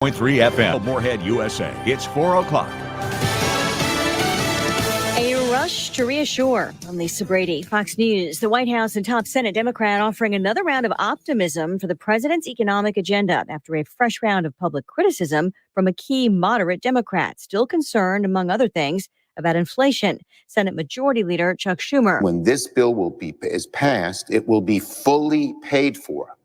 FM, Moorhead, USA. It's 4 o'clock. A rush to reassure. I'm Lisa Brady, Fox News. The White House and top Senate Democrat offering another round of optimism for the president's economic agenda after a fresh round of public criticism from a key moderate Democrat, still concerned, among other things, about inflation. Senate Majority Leader Chuck Schumer. When this bill is passed, it will be fully paid for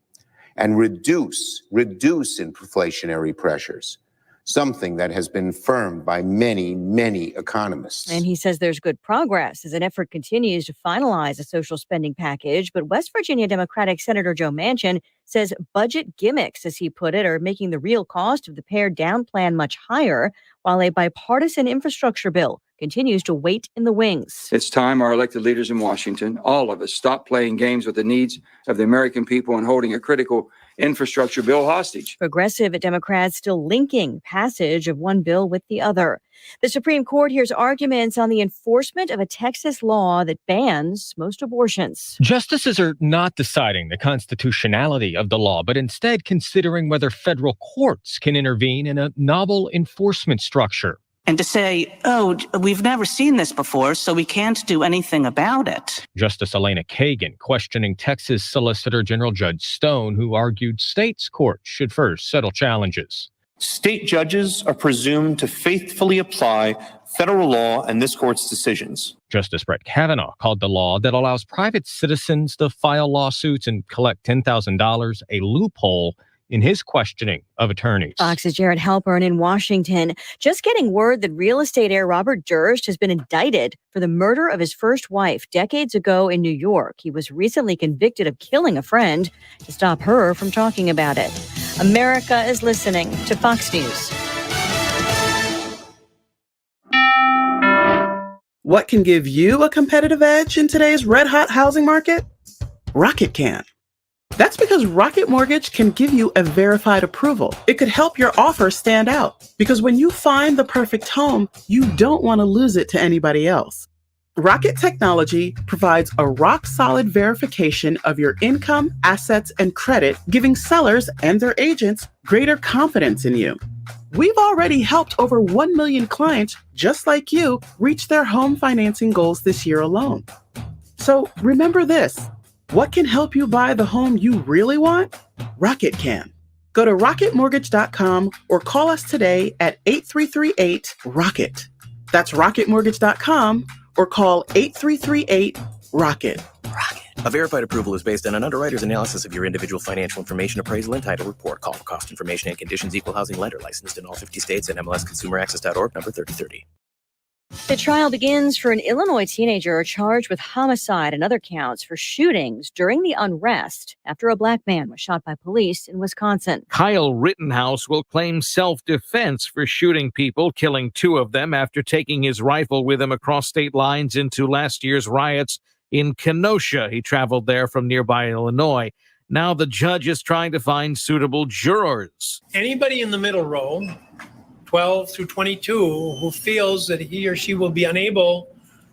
and reduce inflationary pressures, something that has been affirmed by many, many economists. And he says there's good progress as an effort continues to finalize a social spending package. But West Virginia Democratic Senator Joe Manchin says budget gimmicks, as he put it, are making the real cost of the pared down plan much higher, while a bipartisan infrastructure bill continues to wait in the wings. It's time our elected leaders in Washington, all of us, stop playing games with the needs of the American people and holding a critical infrastructure bill hostage. Progressive Democrats still linking passage of one bill with the other. The Supreme Court hears arguments on the enforcement of a Texas law that bans most abortions. Justices are not deciding the constitutionality of the law, but instead considering whether federal courts can intervene in a novel enforcement structure. And to say, oh, we've never seen this before, so we can't do anything about it. Justice Elena Kagan questioning Texas Solicitor General Judge Stone, who argued states' courts should first settle challenges. State judges are presumed to faithfully apply federal law and this court's decisions. Justice Brett Kavanaugh called the law that allows private citizens to file lawsuits and collect $10,000 a loophole in his questioning of attorneys. Fox's Jared Halpern in Washington. Just getting word that real estate heir Robert Durst has been indicted for the murder of his first wife decades ago in New York. He was recently convicted of killing a friend to stop her from talking about it. America is listening to Fox News. What can give you a competitive edge in today's red-hot housing market? Rocket can. That's because Rocket Mortgage can give you a verified approval. It could help your offer stand out, because when you find the perfect home, you don't want to lose it to anybody else. Rocket Technology provides a rock-solid verification of your income, assets, and credit, giving sellers and their agents greater confidence in you. We've already helped over 1 million clients just like you reach their home financing goals this year alone. So remember this. What can help you buy the home you really want? Rocket can. Go to rocketmortgage.com or call us today at 8338-ROCKET. That's rocketmortgage.com or call 8338-ROCKET. Rocket. A verified approval is based on an underwriter's analysis of your individual financial information appraisal and title report. Call for cost information and conditions. Equal housing lender licensed in all 50 states and MLSConsumerAccess.org number 3030. The trial begins for an Illinois teenager charged with homicide and other counts for shootings during the unrest after a black man was shot by police in Wisconsin. Kyle Rittenhouse will claim self-defense for shooting people, killing 2 of them after taking his rifle with him across state lines into last year's riots in Kenosha. He traveled there from nearby Illinois. Now the judge is trying to find suitable jurors. Anybody in the middle row, 12 through 22, who feels that he or she will be unable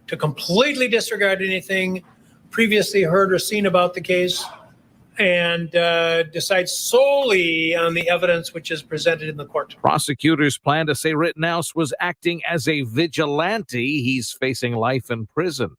to completely disregard anything previously heard or seen about the case and decide solely on the evidence which is presented in the court. Prosecutors plan to say Rittenhouse was acting as a vigilante. He's facing life in prison.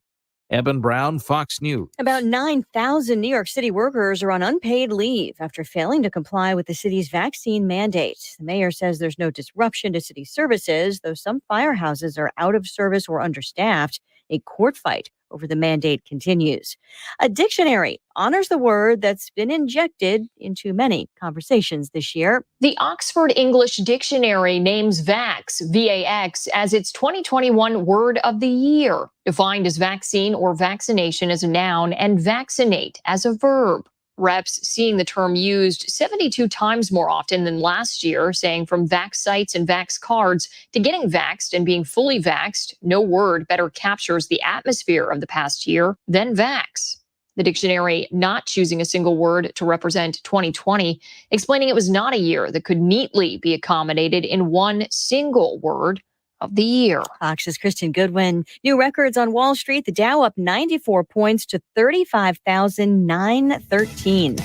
Eben Brown, Fox News. About 9,000 New York City workers are on unpaid leave after failing to comply with the city's vaccine mandate. The mayor says there's no disruption to city services, though some firehouses are out of service or understaffed. A court fight over the mandate continues. A dictionary honors the word that's been injected into many conversations this year. The Oxford English Dictionary names vax, V-A-X, as its 2021 word of the year, defined as vaccine or vaccination as a noun and vaccinate as a verb. Reps seeing the term used 72 times more often than last year, saying from vax sites and vax cards to getting vaxxed and being fully vaxxed, no word better captures the atmosphere of the past year than vax. The dictionary not choosing a single word to represent 2020, explaining it was not a year that could neatly be accommodated in one single word of the year. Fox's Kristen Goodwin. New records on Wall Street. The Dow up 94 points to 35,913.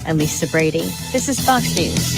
I'm Lisa Brady. This is Fox News.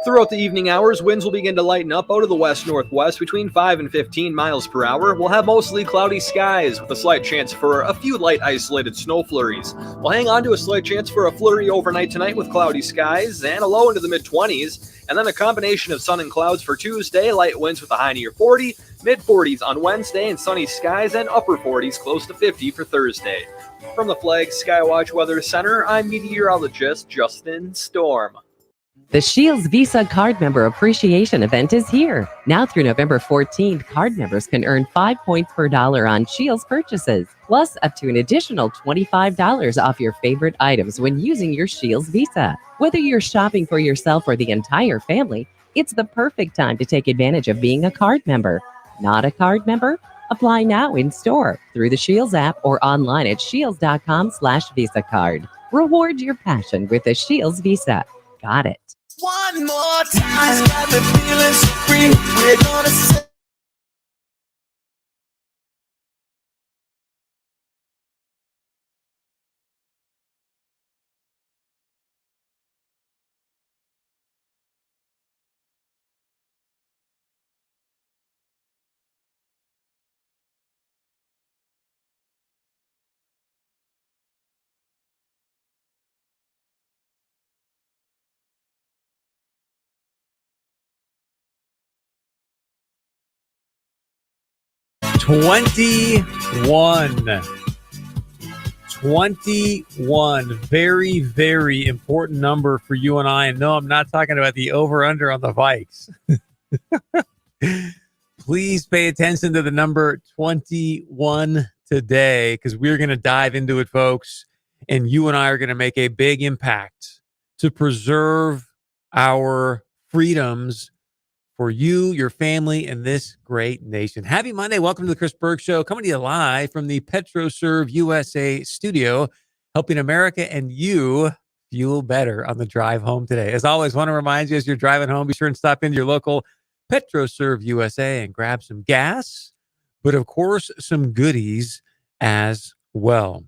Throughout the evening hours, winds will begin to lighten up out of the west-northwest between 5 and 15 miles per hour. We'll have mostly cloudy skies with a slight chance for a few light isolated snow flurries. We'll hang on to a slight chance for a flurry overnight tonight with cloudy skies and a low into the mid-20s. And then a combination of sun and clouds for Tuesday, light winds with a high near 40, mid-40s on Wednesday, and sunny skies and upper 40s close to 50 for Thursday. From the Flag Skywatch Weather Center, I'm meteorologist Justin Storm. The Shields Visa card member appreciation event is here. Now through November 14th, card members can earn 5 points per dollar on Shields purchases, plus up to an additional $25 off your favorite items when using your Shields Visa. Whether you're shopping for yourself or the entire family, it's the perfect time to take advantage of being a card member. Not a card member? Apply now in store through the Shields app or online at shields.com/Visa card. Reward your passion with a Shields Visa. Got it. One more time, got me feeling so free. We're gonna say Twenty-one. Very, very important number for you and I. And no, I'm not talking about the over-under on the Vikes. Please pay attention to the number 21 today, because we're going to dive into it, folks. And you and I are going to make a big impact to preserve our freedoms for you, your family, and this great nation. Happy Monday. Welcome to the Chris Berg Show, coming to you live from the PetroServe USA studio, helping America and you fuel better on the drive home today. As always, want to remind you, as you're driving home, be sure and stop into your local PetroServe USA and grab some gas, but of course, some goodies as well.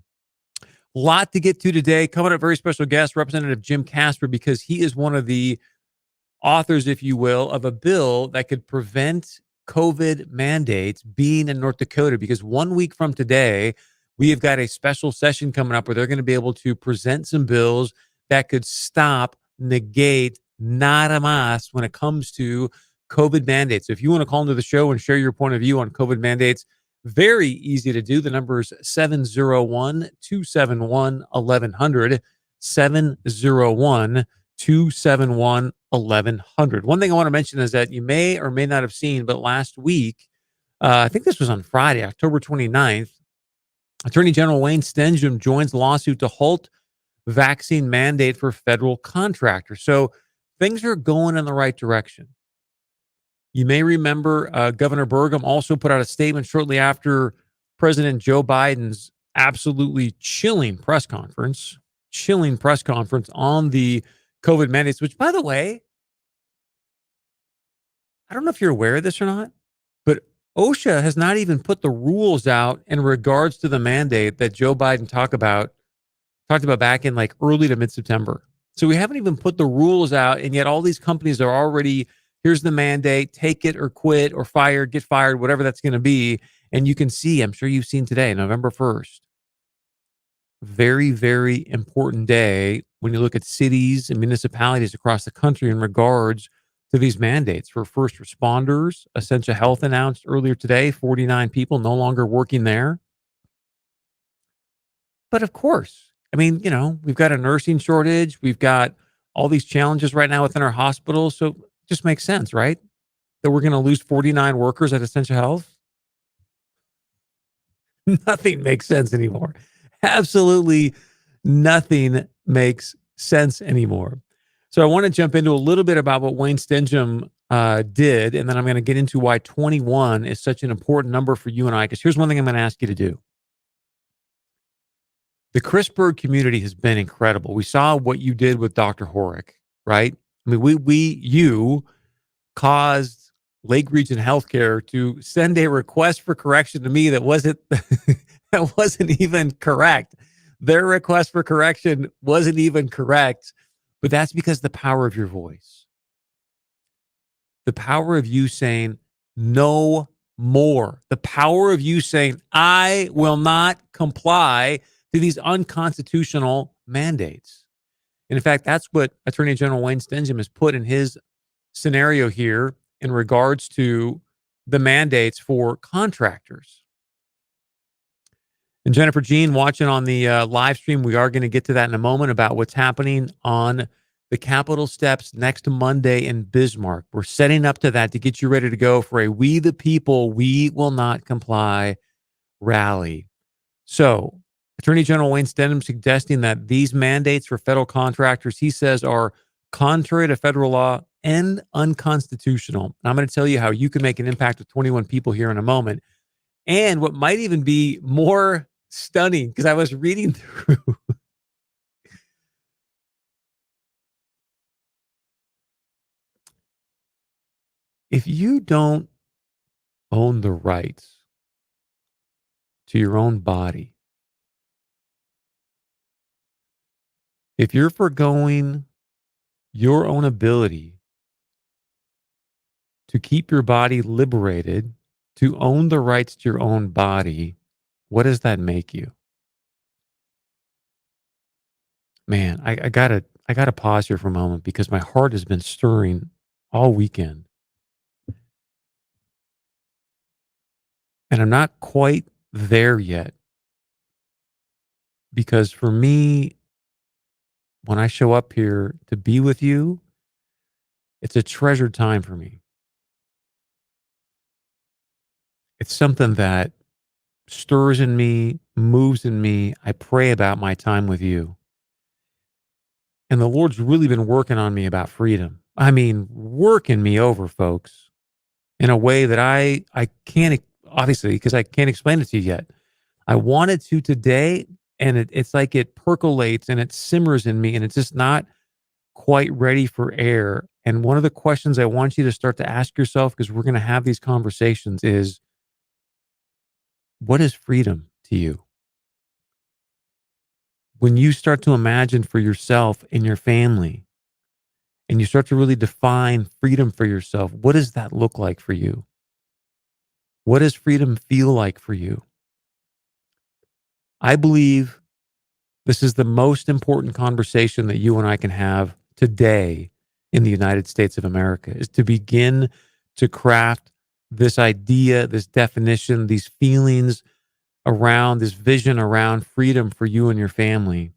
Lot to get to today. Coming up, very special guest, Representative Jim Casper, because he is one of the authors, if you will, of a bill that could prevent COVID mandates being in North Dakota, because 1 week from today, we have got a special session coming up where they're going to be able to present some bills that could stop, negate, nada más when it comes to COVID mandates. So if you want to call into the show and share your point of view on COVID mandates, very easy to do. The number is 701-271-1100, 701-271-1100. One thing I want to mention is that you may or may not have seen, but last week, I think this was on Friday, October 29th, Attorney General Wayne Stenjum joins the lawsuit to halt vaccine mandate for federal contractors. So things are going in the right direction. You may remember Governor Berg also put out a statement shortly after President Joe Biden's absolutely chilling press conference on the COVID mandates, which, by the way, I don't know if you're aware of this or not, but OSHA has not even put the rules out in regards to the mandate that Joe Biden talked about back in like early to mid-September. So we haven't even put the rules out, and yet all these companies are already, here's the mandate, take it or quit or fire, get fired, whatever that's going to be. And you can see, I'm sure you've seen today, November 1st. Very, very important day when you look at cities and municipalities across the country in regards to these mandates for first responders. Essential Health announced earlier today, 49 people no longer working there. But of course, I mean, you know, we've got a nursing shortage. We've got all these challenges right now within our hospitals. So it just makes sense, right? That we're going to lose 49 workers at Essential Health. Nothing makes sense anymore. Absolutely nothing makes sense anymore. So I want to jump into a little bit about what Wayne Stenjum did, and then I'm going to get into why 21 is such an important number for you and I, because here's one thing I'm going to ask you to do. The Chris Berg community has been incredible. We saw what you did with Dr. Horick, right? I mean, you caused Lake Region Healthcare to send a request for correction to me that wasn't that wasn't even correct. Their request for correction wasn't even correct, but that's because of the power of your voice. The power of you saying no more. The power of you saying, I will not comply to these unconstitutional mandates. And in fact, that's what Attorney General Wayne Stinson has put in his scenario here in regards to the mandates for contractors. And Jennifer Jean, watching on the live stream, we are going to get to that in a moment about what's happening on the Capitol steps next Monday in Bismarck. We're setting up to that to get you ready to go for a We the People, We Will Not Comply rally. So, Attorney General Wayne Stenham suggesting that these mandates for federal contractors, he says, are contrary to federal law and unconstitutional. And I'm going to tell you how you can make an impact with 21 people here in a moment. And what might even be more stunning, because I was reading through if you don't own the rights to your own body, if you're foregoing your own ability to keep your body liberated, to own the rights to your own body, what does that make you? Man, I gotta pause here for a moment because my heart has been stirring all weekend. And I'm not quite there yet. Because for me, when I show up here to be with you, it's a treasured time for me. It's something that stirs in me, moves in me. I pray about my time with you. And the Lord's really been working on me about freedom. I mean, working me over, folks, in a way that I can't, obviously, because I can't explain it to you yet. I wanted to today, and it's like it percolates and it simmers in me, and it's just not quite ready for air. And one of the questions I want you to start to ask yourself, because we're going to have these conversations, is what is freedom to you? When you start to imagine for yourself and your family, and you start to really define freedom for yourself, what does that look like for you? What does freedom feel like for you? I believe this is the most important conversation that you and I can have today in the United States of America, is to begin to craft this idea, this definition, these feelings around, this vision around freedom for you and your family.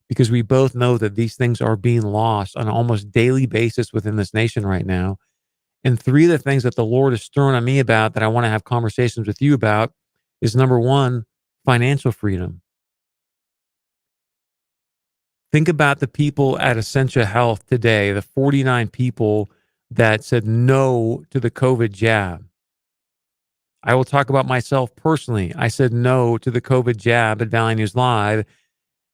Because we both know that these things are being lost on an almost daily basis within this nation right now. And three of the things that the Lord is stirring on me about that I want to have conversations with you about is, number one, financial freedom. Think about the people at Essentia Health today, the 49 people that said no to the COVID jab. I will talk about myself personally. I said no to the COVID jab at Valley News Live.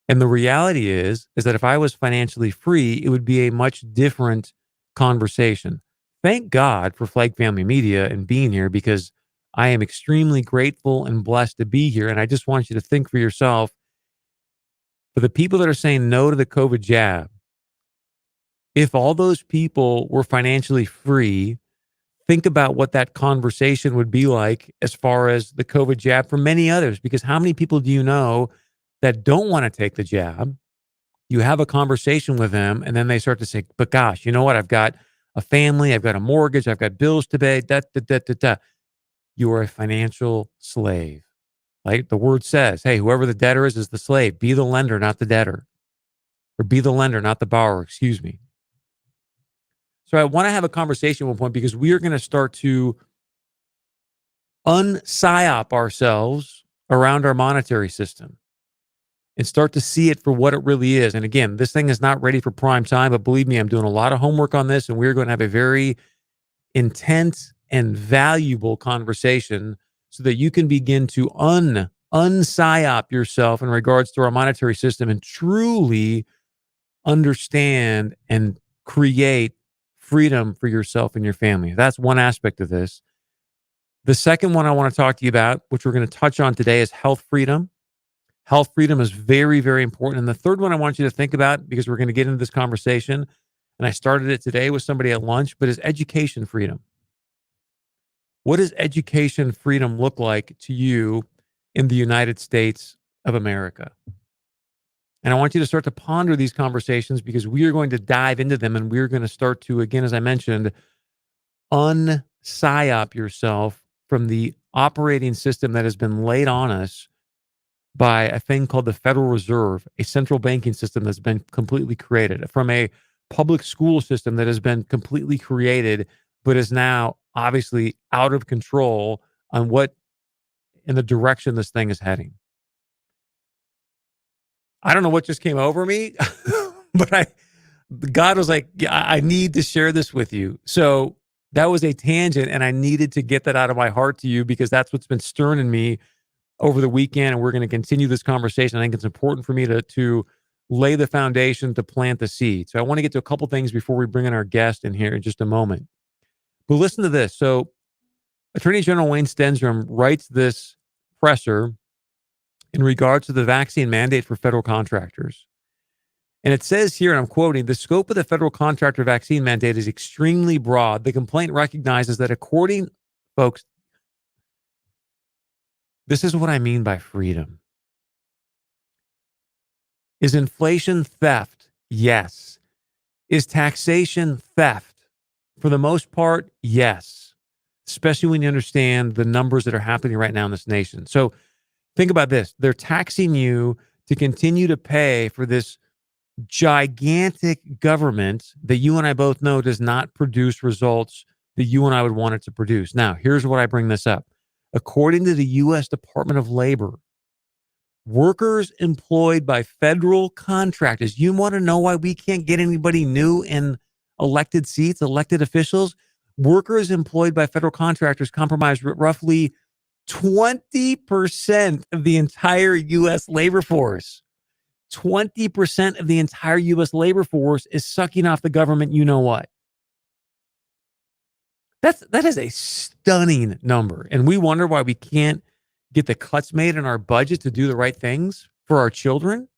And the reality is that if I was financially free, it would be a much different conversation. Thank God for Flake Family Media and being here, because I am extremely grateful and blessed to be here. And I just want you to think for yourself, for the people that are saying no to the COVID jab, if all those people were financially free, think about what that conversation would be like as far as the COVID jab for many others. Because how many people do you know that don't want to take the jab? You have a conversation with them, and then they start to say, but gosh, you know what? I've got a family, I've got a mortgage, I've got bills to pay, You are a financial slave. Like the word says, hey, whoever the debtor is the slave. Be the lender, not the debtor. Or be the lender, not the borrower, excuse me. So I want to have a conversation at one point, because we are going to start to unpsyop ourselves around our monetary system and start to see it for what it really is. And again, this thing is not ready for prime time, but believe me, I'm doing a lot of homework on this, and we're going to have a very intense and valuable conversation so that you can begin to unpsyop yourself in regards to our monetary system and truly understand and create freedom for yourself and your family. That's one aspect of this. The second one I want to talk to you about, which we're going to touch on today, is health freedom. Health freedom is very, very important. And the third one I want you to think about, because we're going to get into this conversation, and I started it today with somebody at lunch, but is education freedom. What does education freedom look like to you in the United States of America? And I want you to start to ponder these conversations because we are going to dive into them and we're going to start to, again, as I mentioned, unpsyop yourself from the operating system that has been laid on us by a thing called the Federal Reserve, a central banking system that's been completely created, from a public school system that has been completely created, but is now obviously out of control on what in the direction this thing is heading. I don't know what just came over me, but God was like, yeah, I need to share this with you. So that was a tangent, and I needed to get that out of my heart to you because that's what's been stirring in me over the weekend, and we're going to continue this conversation. I think it's important for me to lay the foundation to plant the seed. So I want to get to a couple things before we bring in our guest in here in just a moment. But listen to this. So Attorney General Wayne Stenstrom writes this presser in regards to the vaccine mandate for federal contractors. And it says here, and I'm quoting, the scope of the federal contractor vaccine mandate is extremely broad. The complaint recognizes that folks, this is what I mean by freedom. Is inflation theft? Yes. Is taxation theft? For the most part, yes. Especially when you understand the numbers that are happening right now in this nation. So think about this. They're taxing you to continue to pay for this gigantic government that you and I both know does not produce results that you and I would want it to produce. Now, here's what I bring this up. According to the U.S. Department of Labor, workers employed by federal contractors, you want to know why we can't get anybody new in elected seats, elected officials? Workers employed by federal contractors comprise roughly 20% of the entire U.S. labor force. 20% of the entire U.S. labor force is sucking off the government. You know what? That is a stunning number. And we wonder why we can't get the cuts made in our budget to do the right things for our children.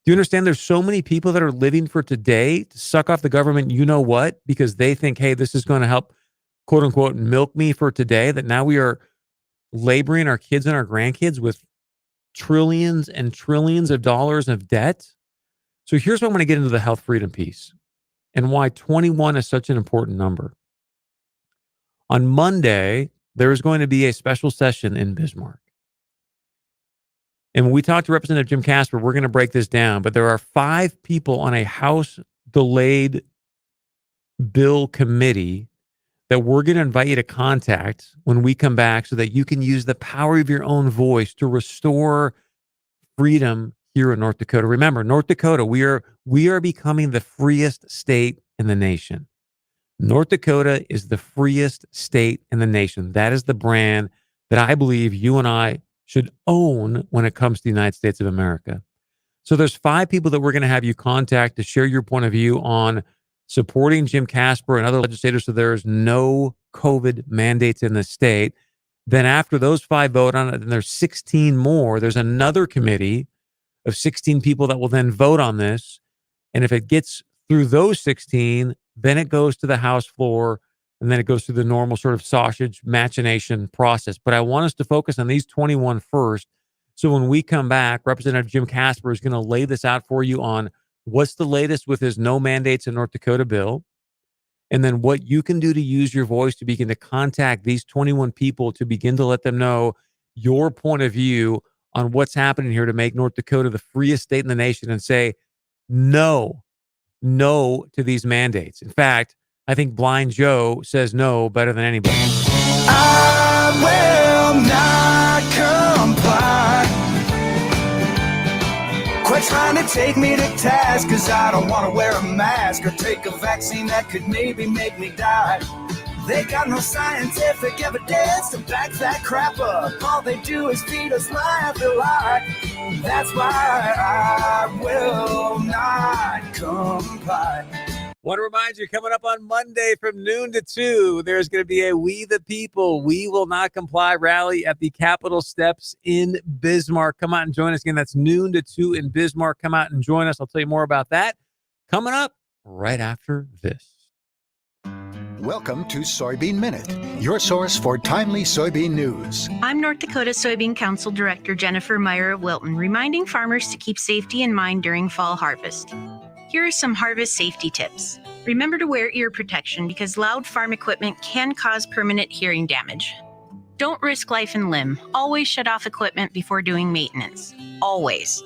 Do you understand there's so many people that are living for today to suck off the government, you know what, because they think, hey, this is going to help, quote unquote, milk me for today, that now we are laboring our kids and our grandkids with trillions and trillions of dollars of debt. So here's why I want to get into the health freedom piece and why 21 is such an important number. On Monday, there is going to be a special session in Bismarck. And when we talk to Representative Jim Casper, we're going to break this down, but there are 5 people on a House delayed bill committee that we're going to invite you to contact when we come back so that you can use the power of your own voice to restore freedom here in North Dakota. Remember, North Dakota, we are becoming the freest state in the nation. North Dakota is the freest state in the nation. That is the brand that I believe you and I should own when it comes to the United States of America. So there's 5 people that we're going to have you contact to share your point of view on supporting Jim Casper and other legislators so there's no COVID mandates in the state. Then after those 5 vote on it, then there's 16 more. There's another committee of 16 people that will then vote on this. And if it gets through those 16, then it goes to the House floor, and then it goes through the normal sort of sausage machination process. But I want us to focus on these 21 first. So when we come back, Representative Jim Casper is going to lay this out for you on what's the latest with his no mandates in North Dakota bill, and then what you can do to use your voice to begin to contact these 21 people to begin to let them know your point of view on what's happening here to make North Dakota the freest state in the nation and say no to these mandates. In fact, I think Blind Joe says no better than anybody. I will not comply. Quit trying to take me to task, cause I don't want to wear a mask or take a vaccine that could maybe make me die. They got no scientific evidence to back that crap up. All they do is feed us lie after lie. That's why I will not comply. Want to remind you, coming up on Monday from noon to 2, there's going to be a We the People, We Will Not Comply rally at the Capitol steps in Bismarck. Come out and join us again. That's noon to 2 in Bismarck. Come out and join us. I'll tell you more about that coming up right after this. Welcome to Soybean Minute, your source for timely soybean news. I'm North Dakota Soybean Council Director Jennifer Meyer of Wilton, reminding farmers to keep safety in mind during fall harvest. Here are some harvest safety tips. Remember to wear ear protection because loud farm equipment can cause permanent hearing damage. Don't risk life and limb. Always shut off equipment before doing maintenance. Always.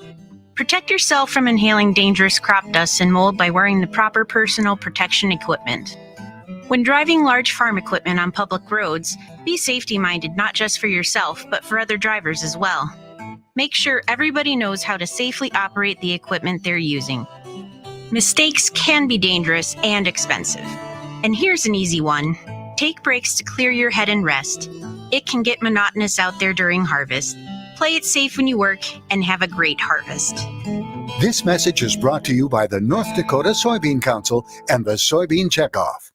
Protect yourself from inhaling dangerous crop dust and mold by wearing the proper personal protection equipment. When driving large farm equipment on public roads, be safety-minded not just for yourself, but for other drivers as well. Make sure everybody knows how to safely operate the equipment they're using. Mistakes can be dangerous and expensive. And here's an easy one. Take breaks to clear your head and rest. It can get monotonous out there during harvest. Play it safe when you work and have a great harvest. This message is brought to you by the North Dakota Soybean Council and the Soybean Checkoff.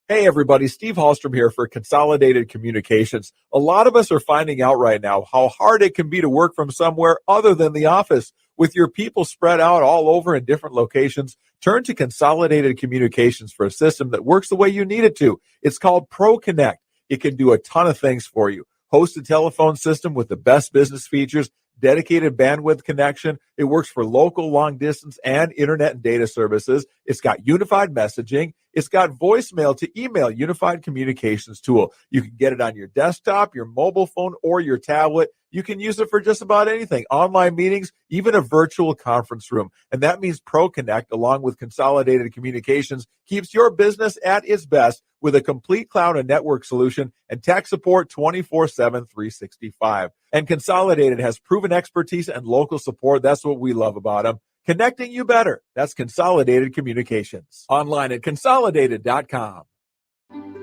Hey everybody, Steve Hallstrom here for Consolidated Communications. A lot of us are finding out right now how hard it can be to work from somewhere other than the office. With your people spread out all over in different locations, turn to Consolidated Communications for a system that works the way you need it to. It's called ProConnect. It can do a ton of things for you. Host a telephone system with the best business features, dedicated bandwidth connection. It works for local, long distance, and internet and data services. It's got unified messaging. It's got voicemail to email, unified communications tool. You can get it on your desktop, your mobile phone, or your tablet. You can use it for just about anything, online meetings, even a virtual conference room. And that means ProConnect, along with Consolidated Communications, keeps your business at its best with a complete cloud and network solution and tech support 24/7, 365. And Consolidated has proven expertise and local support. That's what we love about them. Connecting you better. That's Consolidated Communications. Online at consolidated.com.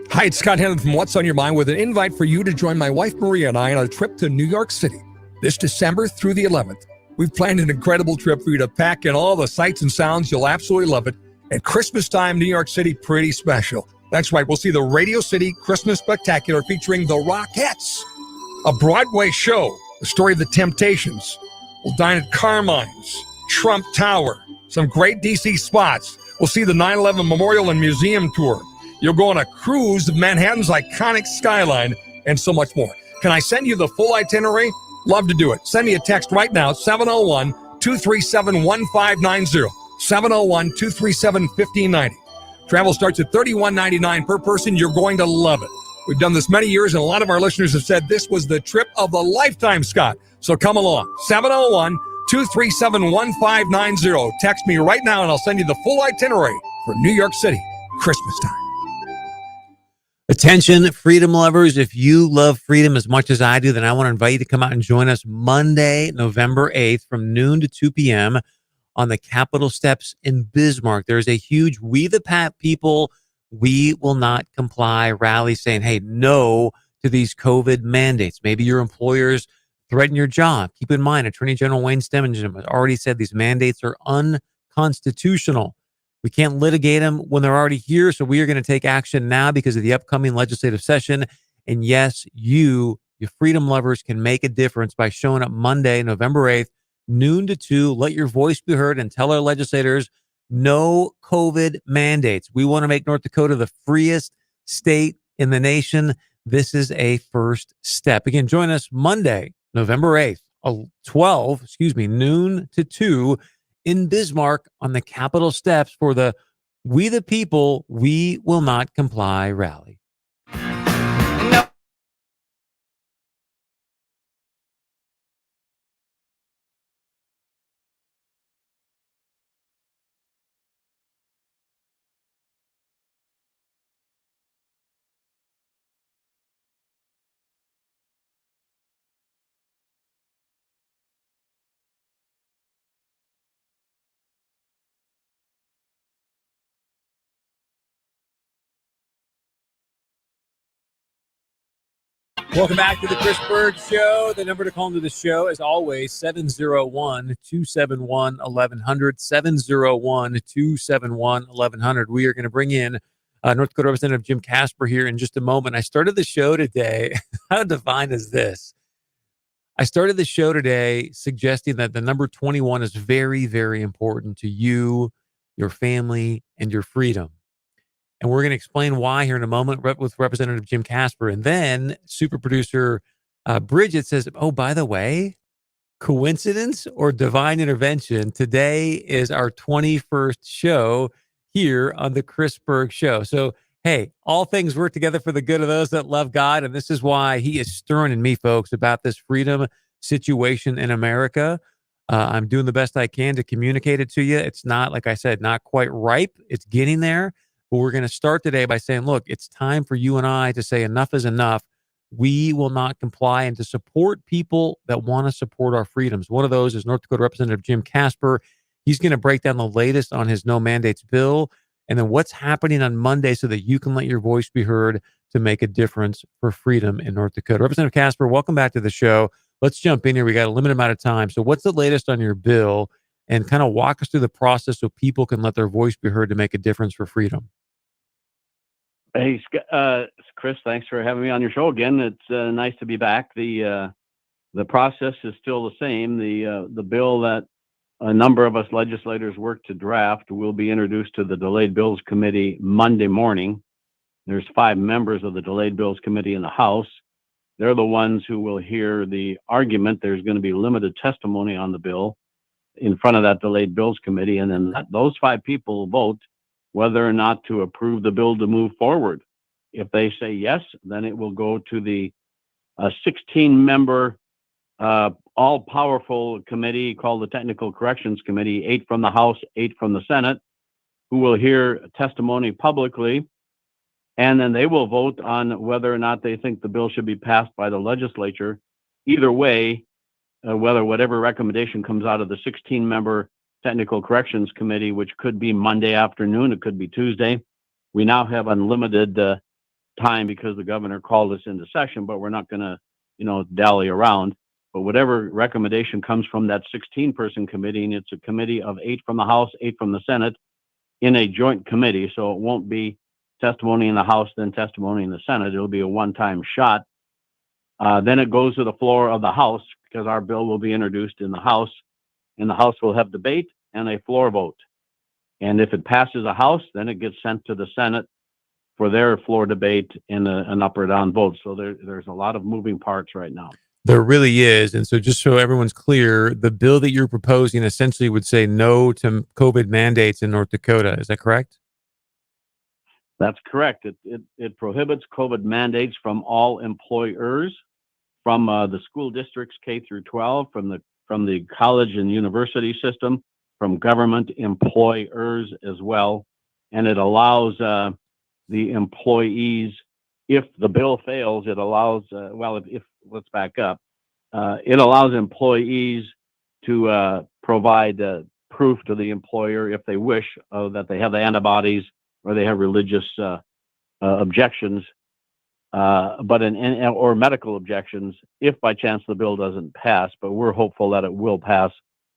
Hi, it's Scott Hennon from What's on Your Mind with an invite for you to join my wife Maria and I on a trip to New York City this December through the 11th. We've planned an incredible trip for you to pack in all the sights and sounds. You'll absolutely love it. At Christmas time, New York City, pretty special. That's right, we'll see the Radio City Christmas Spectacular featuring the Rockettes, a Broadway show, the story of the Temptations. We'll dine at Carmine's, Trump Tower, some great DC spots. We'll see the 9/11 Memorial and Museum Tour. You'll go on a cruise of Manhattan's iconic skyline and so much more. Can I send you the full itinerary? Love to do it. Send me a text right now, 701-237-1590, 701-237-1590. Travel starts at $31.99 per person. You're going to love it. We've done this many years, and a lot of our listeners have said this was the trip of a lifetime, Scott. So come along, 701-237-1590. Text me right now, and I'll send you the full itinerary for New York City, Christmas time. Attention, freedom lovers. If you love freedom as much as I do, then I want to invite you to come out and join us Monday, November 8th from noon to 2 p.m. on the Capitol steps in Bismarck. There's a huge We the People, We Will Not Comply rally saying, hey, no to these COVID mandates. Maybe your employers threaten your job. Keep in mind, Attorney General Wayne Stemmingen has already said these mandates are unconstitutional. We can't litigate them when they're already here, so we are going to take action now because of the upcoming legislative session. And yes, you freedom lovers, can make a difference by showing up Monday, November 8th, noon to 2. Let your voice be heard and tell our legislators no COVID mandates. We want to make North Dakota the freest state in the nation. This is a first step. Again, join us Monday, November 8th, noon to 2 in Bismarck on the Capitol steps for the We the People, We Will Not Comply rally. Welcome back to the Chris Berg Show. The number to call into the show, as always, 701-271-1100, 701-271-1100. We are going to bring in North Dakota Representative Jim Casper here in just a moment. I started the show today. How defined is this? I started the show today suggesting that the number 21 is very, very important to you, your family, and your freedom. And we're going to explain why here in a moment with Representative Jim Casper. And then super producer Bridget says, oh, by the way, coincidence or divine intervention? Today is our 21st show here on the Chris Berg Show. So, hey, all things work together for the good of those that love God. And this is why he is stirring in me, folks, about this freedom situation in America. I'm doing the best I can to communicate it to you. It's not, like I said, not quite ripe. It's getting there. But we're going to start today by saying, look, it's time for you and I to say enough is enough. We will not comply, and to support people that want to support our freedoms. One of those is North Dakota Representative Jim Casper. He's going to break down the latest on his no mandates bill and then what's happening on Monday so that you can let your voice be heard to make a difference for freedom in North Dakota. Representative Casper, welcome back to the show. Let's jump in here. We got a limited amount of time. So what's the latest on your bill, and kind of walk us through the process so people can let their voice be heard to make a difference for freedom? Hey, Chris, thanks for having me on your show again. It's nice to be back. The process is still the same. The bill that a number of us legislators worked to draft will be introduced to the Delayed Bills Committee Monday morning. There's 5 members of the Delayed Bills Committee in the House. They're the ones who will hear the argument. There's going to be limited testimony on the bill in front of that Delayed Bills Committee, and then those 5 people vote whether or not to approve the bill to move forward. If they say yes, then it will go to the 16-member all-powerful committee called the Technical Corrections Committee, 8 from the House, 8 from the Senate, who will hear testimony publicly, and then they will vote on whether or not they think the bill should be passed by the legislature. Either way, whatever recommendation comes out of the 16-member Technical Corrections Committee, which could be Monday afternoon, it could be Tuesday. We now have unlimited time because the governor called us into session, but we're not going to, dally around. But whatever recommendation comes from that 16-person committee, and it's a committee of 8 from the House, 8 from the Senate, in a joint committee, so it won't be testimony in the House, then testimony in the Senate. It'll be a one-time shot. Then it goes to the floor of the House because our bill will be introduced in the House. And the House will have debate and a floor vote. And if it passes the House, then it gets sent to the Senate for their floor debate and an up or down vote. So there's a lot of moving parts right now. There really is. And so just so everyone's clear, the bill that you're proposing essentially would say no to COVID mandates in North Dakota. Is that correct? That's correct. It prohibits COVID mandates from all employers, from the school districts K through 12, from the college and university system, from government employers as well. And it allows the employees, if the bill fails, it allows, let's back up. It allows employees to provide proof to the employer if they wish that they have the antibodies or they have religious objections, or medical objections, if by chance the bill doesn't pass. But we're hopeful that it will pass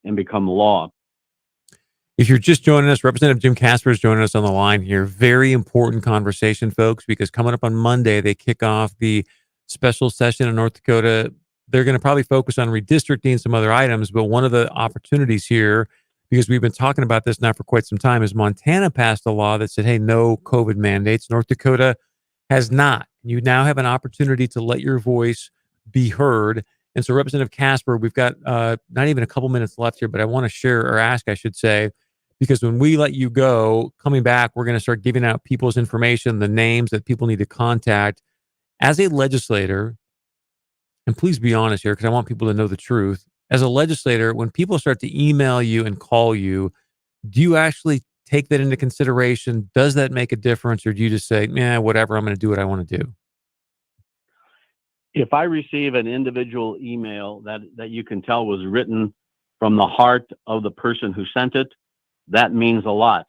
and become law. If you're just joining us, Representative Jim Casper is joining us on the line here. Very important conversation, folks, because coming up on Monday, they kick off the special session in North Dakota. They're going to probably focus on redistricting, some other items, but one of the opportunities here, because we've been talking about this now for quite some time, is Montana passed a law that said, hey, no COVID mandates. North Dakota has not. You now have an opportunity to let your voice be heard. And so, Representative Casper, we've got not even a couple minutes left here, but I want to share, or ask, I should say, because when we let you go, coming back, we're going to start giving out people's information, the names that people need to contact. As a legislator, and please be honest here, because I want people to know the truth. As a legislator, when people start to email you and call you, do you actually take that into consideration? Does that make a difference? Or do you just say, whatever, I'm going to do what I want to do? If I receive an individual email that you can tell was written from the heart of the person who sent it, that means a lot.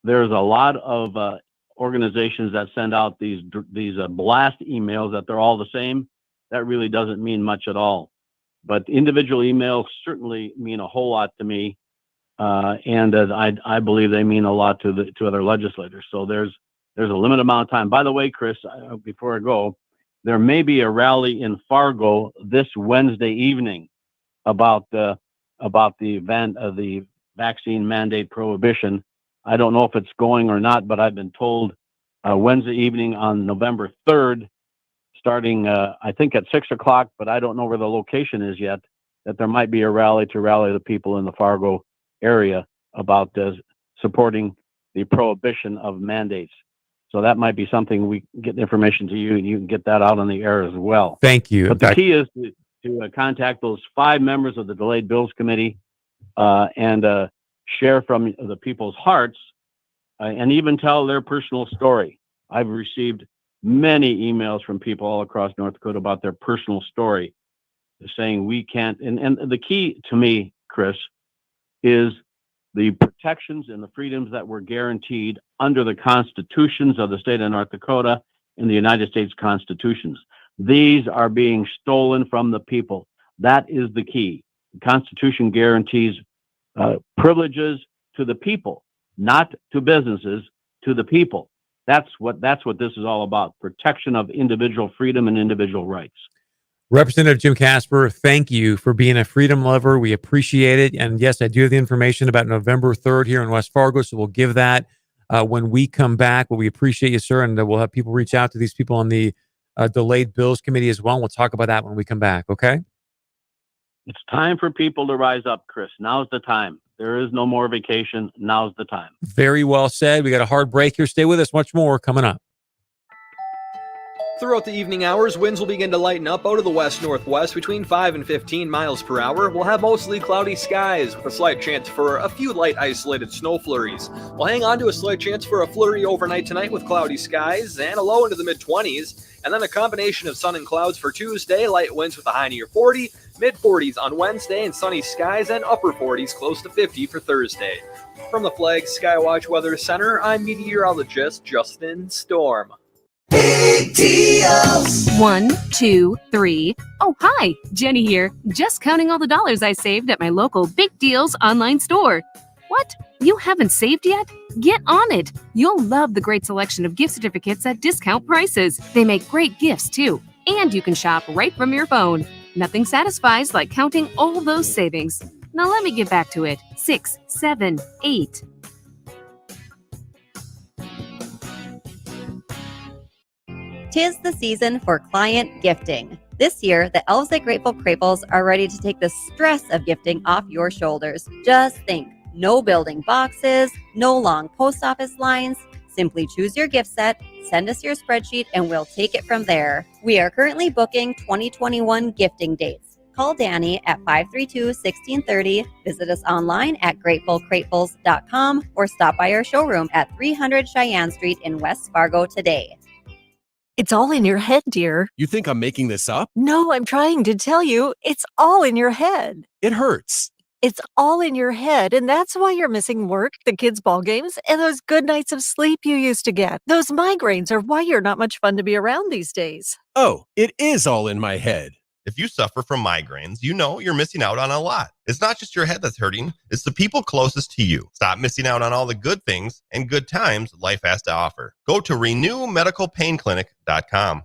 There's a lot of organizations that send out these blast emails that they're all the same. That really doesn't mean much at all. But individual emails certainly mean a whole lot to me. And I believe they mean a lot to other legislators. So there's a limited amount of time. By the way, Chris, before I go, there may be a rally in Fargo this Wednesday evening about the event of the vaccine mandate prohibition. I don't know if it's going or not, but I've been told Wednesday evening on November 3rd, starting, I think at 6 o'clock, but I don't know where the location is yet, that there might be a rally to rally the people in the Fargo area about supporting the prohibition of mandates. So that might be something we get information to you, and you can get that out on the air as well. Thank you. But the key is to contact those 5 members of the Delayed Bills Committee and share from the people's hearts and even tell their personal story. I've received many emails from people all across North Dakota about their personal story, saying we can't. And the key to me, Chris, is the protections and the freedoms that were guaranteed under the constitutions of the state of North Dakota and the United States constitutions. These are being stolen from the people. That is the key. The Constitution guarantees privileges to the people, not to businesses, to the people. That's what this is all about, protection of individual freedom and individual rights. Representative Jim Casper, thank you for being a freedom lover. We appreciate it. And yes, I do have the information about November 3rd here in West Fargo, so we'll give that when we come back. But we appreciate you, sir, and we'll have people reach out to these people on the Delayed Bills Committee as well. We'll talk about that when we come back, okay? It's time for people to rise up, Chris. Now's the time. There is no more vacation. Now's the time. Very well said. We got a hard break here. Stay with us. Much more coming up. Throughout the evening hours, winds will begin to lighten up out of the west-northwest between 5 and 15 miles per hour. We'll have mostly cloudy skies with a slight chance for a few light isolated snow flurries. We'll hang on to a slight chance for a flurry overnight tonight with cloudy skies and a low into the mid-20s. And then a combination of sun and clouds for Tuesday, light winds with a high near 40, mid-40s on Wednesday, and sunny skies and upper 40s close to 50 for Thursday. From the Flag Skywatch Weather Center, I'm meteorologist Justin Storm. Big deals. 1, 2, 3. Oh, hi, Jenny here. Just counting all the dollars I saved at my local Big Deals online store. What? You haven't saved yet? Get on it. You'll love the great selection of gift certificates at discount prices. They make great gifts, too. And you can shop right from your phone. Nothing satisfies like counting all those savings. Now let me get back to it. 6, 7, 8. Tis the season for client gifting. This year, the elves at Grateful Craples are ready to take the stress of gifting off your shoulders. Just think, no building boxes, no long post office lines. Simply choose your gift set, send us your spreadsheet, and we'll take it from there. We are currently booking 2021 gifting dates. Call Danny at 532-1630, visit us online at gratefulcrapefuls.com, or stop by our showroom at 300 Cheyenne Street in West Fargo today. It's all in your head, dear. You think I'm making this up? No, I'm trying to tell you, it's all in your head. It hurts. It's all in your head, and that's why you're missing work, the kids' ball games, and those good nights of sleep you used to get. Those migraines are why you're not much fun to be around these days. Oh, it is all in my head. If you suffer from migraines, you know you're missing out on a lot. It's not just your head that's hurting, it's the people closest to you. Stop missing out on all the good things and good times life has to offer. Go to renewmedicalpainclinic.com.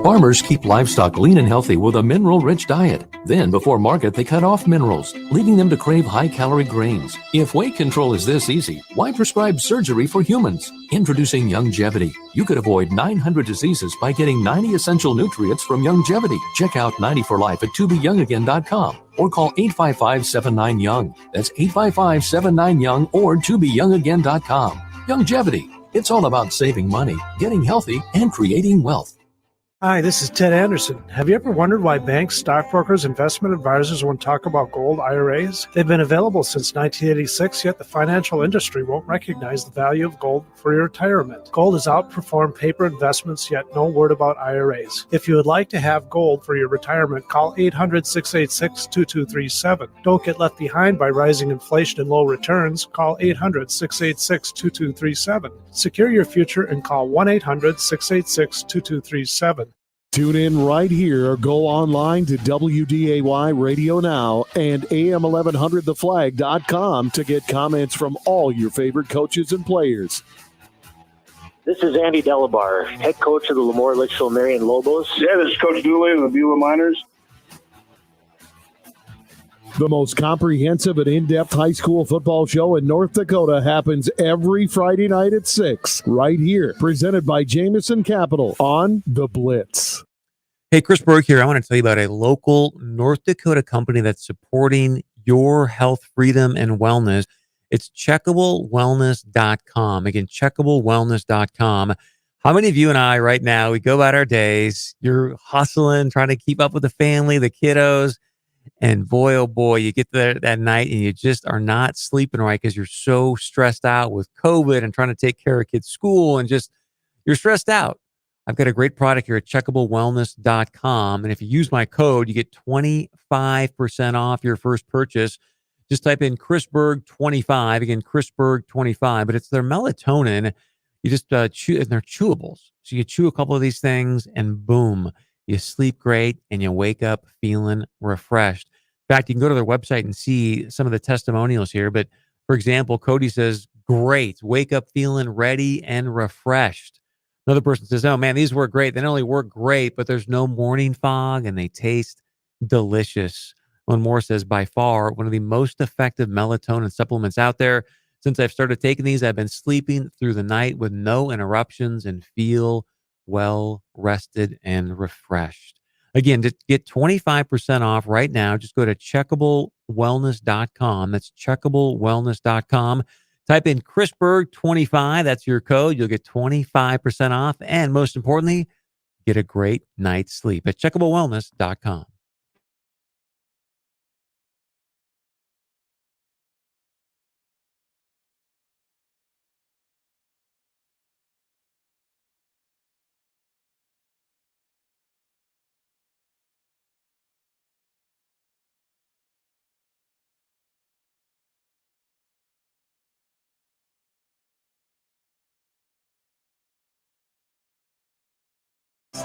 Farmers keep livestock lean and healthy with a mineral-rich diet. Then, before market, they cut off minerals, leaving them to crave high-calorie grains. If weight control is this easy, why prescribe surgery for humans? Introducing Youngevity. You could avoid 900 diseases by getting 90 essential nutrients from Youngevity. Check out 90 for Life at tobeyoungagain.com or call 855-79-YOUNG. That's 855-79-YOUNG or tobeyoungagain.com. Youngevity. It's all about saving money, getting healthy, and creating wealth. Hi, this is Ted Anderson. Have you ever wondered why banks, stockbrokers, investment advisors won't talk about gold IRAs? They've been available since 1986, yet the financial industry won't recognize the value of gold for your retirement. Gold has outperformed paper investments, yet no word about IRAs. If you would like to have gold for your retirement, call 800-686-2237. Don't get left behind by rising inflation and low returns. Call 800-686-2237. Secure your future and call 1-800-686-2237. Tune in right here or go online to WDAY Radio Now and AM1100theflag.com to get comments from all your favorite coaches and players. This is Andy Delabar, head coach of the Lemoore Litchfield Marion Lobos. Yeah, this is Coach Dooley of the Beulah Miners. The most comprehensive and in-depth high school football show in North Dakota happens every Friday night at 6, right here. Presented by Jameson Capital on The Blitz. Hey, Chris Berg here. I want to tell you about a local North Dakota company that's supporting your health, freedom, and wellness. It's checkablewellness.com. Again, checkablewellness.com. How many of you and I right now, we go about our days, you're hustling, trying to keep up with the family, the kiddos, and boy, oh boy, you get there that night and you just are not sleeping right because you're so stressed out with COVID and trying to take care of kids' school and just, you're stressed out. I've got a great product here at checkablewellness.com. And if you use my code, you get 25% off your first purchase. Just type in Chrisberg25. Again, Chrisberg25. But it's their melatonin. You just chew, and they're chewables. So you chew a couple of these things and boom, you sleep great and you wake up feeling refreshed. In fact, you can go to their website and see some of the testimonials here. But for example, Cody says, great, wake up feeling ready and refreshed. Another person says, oh man, these work great. They not only work great, but there's no morning fog and they taste delicious. One more says, by far, one of the most effective melatonin supplements out there. Since I've started taking these, I've been sleeping through the night with no interruptions and feel well rested and refreshed. Again, to get 25% off right now, just go to checkablewellness.com. That's checkablewellness.com. Type in Chrisberg25. That's your code. You'll get 25% off. And most importantly, get a great night's sleep at checkablewellness.com.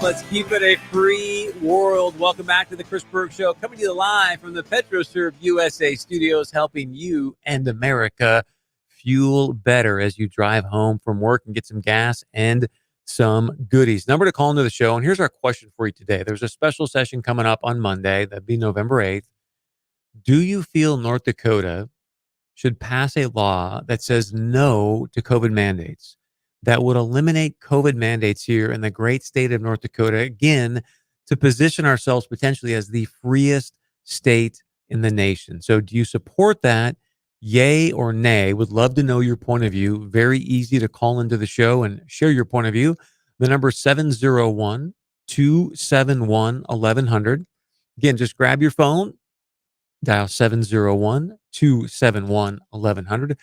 Let's keep it a free world. Welcome back to the Chris Berg Show, coming to you live from the PetroServe USA studios, helping you and America fuel better as you drive home from work and get some gas and some goodies. Number to call into the show, and here's our question for you today. There's a special session coming up on Monday. That'd be November 8th. Do you feel North Dakota should pass a law that says no to COVID mandates, that would eliminate COVID mandates here in the great state of North Dakota, again, to position ourselves potentially as the freest state in the nation? So do you support that? Yay or nay? Would love to know your point of view. Very easy to call into the show and share your point of view. The number is 701-271-1100. Again, just grab your phone, dial 701-271-1100.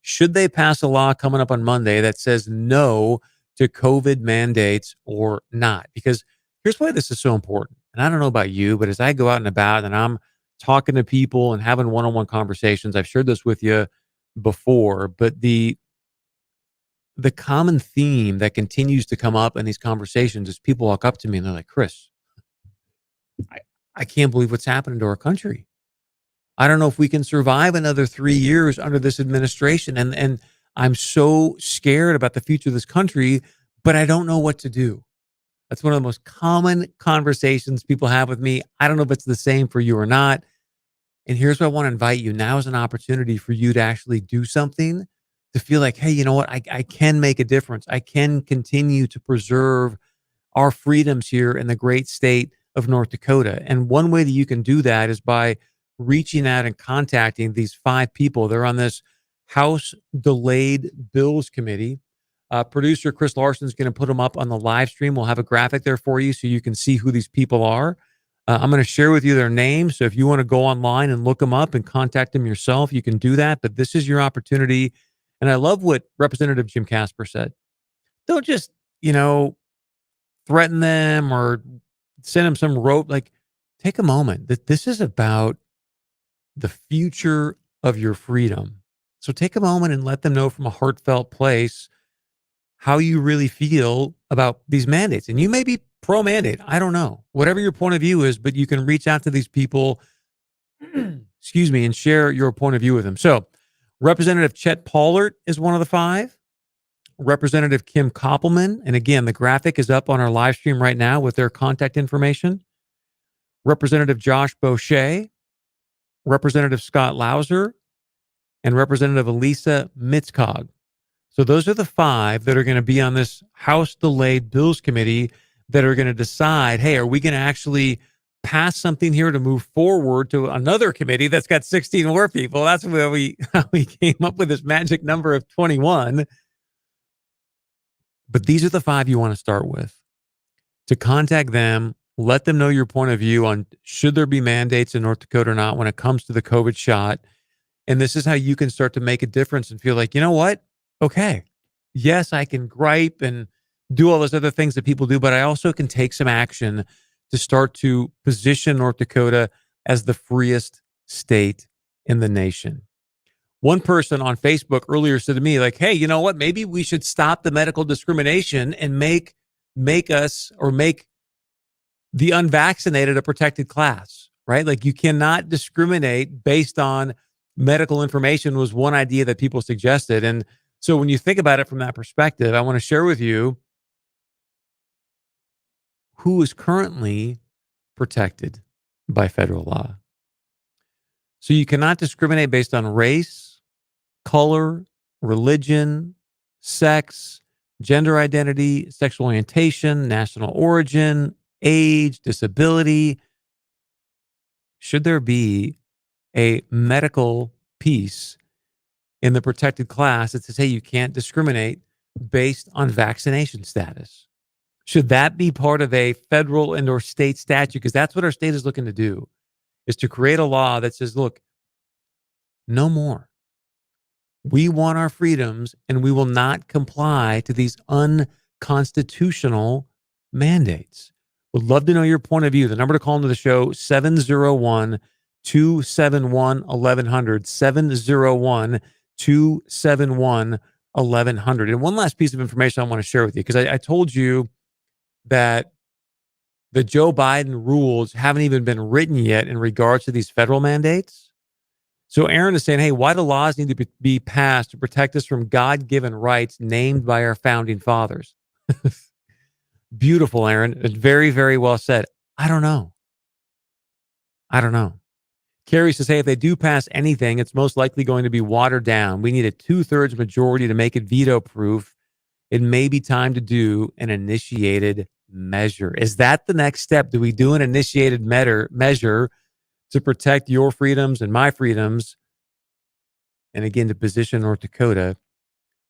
Should they pass a law coming up on Monday that says no to COVID mandates or not? Because here's why this is so important. And I don't know about you, but as I go out and about and I'm talking to people and having one-on-one conversations, I've shared this with you before, but the common theme that continues to come up in these conversations is people walk up to me and they're like, Chris, I can't believe what's happening to our country. I don't know if we can survive another 3 years under this administration. And I'm so scared about the future of this country, but I don't know what to do. That's one of the most common conversations people have with me. I don't know if it's the same for you or not. And here's what I want to invite you. Now is an opportunity for you to actually do something, to feel like, hey, you know what? I can make a difference. I can continue to preserve our freedoms here in the great state of North Dakota. And one way that you can do that is by reaching out and contacting these 5 people. They're on this House Delayed Bills Committee. Producer Chris Larson is going to put them up on the live stream. We'll have a graphic there for you so you can see who these people are. I'm going to share with you their names. So if you want to go online and look them up and contact them yourself, you can do that. But this is your opportunity. And I love what Representative Jim Casper said. Don't just, threaten them or send them some rope. Like, take a moment. This is about the future of your freedom. So take a moment and let them know from a heartfelt place how you really feel about these mandates. And you may be pro-mandate. I don't know. Whatever your point of view is, but you can reach out to these people, and share your point of view with them. So Representative Chet Pollard is one of the 5. Representative Kim Koppelman. And again, the graphic is up on our live stream right now with their contact information. Representative Josh Boucher. Representative Scott Lauser, and Representative Elisa Mitzcog. So those are the 5 that are going to be on this House Delayed Bills Committee that are going to decide, hey, are we going to actually pass something here to move forward to another committee that's got 16 more people? That's where we came up with this magic number of 21. But these are the 5 you want to start with. To contact them, let them know your point of view on should there be mandates in North Dakota or not when it comes to the COVID shot. And this is how you can start to make a difference and feel like, you know what? Okay, yes, I can gripe and do all those other things that people do, but I also can take some action to start to position North Dakota as the freest state in the nation. One person on Facebook earlier said to me, like, hey, you know what? Maybe we should stop the medical discrimination and make the unvaccinated a protected class, right? Like, you cannot discriminate based on medical information was one idea that people suggested. And so when you think about it from that perspective, I want to share with you who is currently protected by federal law. So you cannot discriminate based on race, color, religion, sex, gender identity, sexual orientation, national origin, age, disability. Should there be a medical piece in the protected class that says, hey, you can't discriminate based on vaccination status? Should that be part of a federal and or state statute? Because that's what our state is looking to do, is to create a law that says, look, no more. We want our freedoms and we will not comply to these unconstitutional mandates. Would love to know your point of view. The number to call into the show, 701-271-1100, 701-271-1100. And one last piece of information I want to share with you, because I told you that the Joe Biden rules haven't even been written yet in regards to these federal mandates. So Aaron is saying, hey, why do laws need to be passed to protect us from God-given rights named by our founding fathers? Beautiful, Aaron. Very, very well said. I don't know. Carrie says, hey, if they do pass anything, it's most likely going to be watered down. We need a 2/3 majority to make it veto-proof. It may be time to do an initiated measure. Is that the next step? Do we do an initiated measure to protect your freedoms and my freedoms? And again, to position North Dakota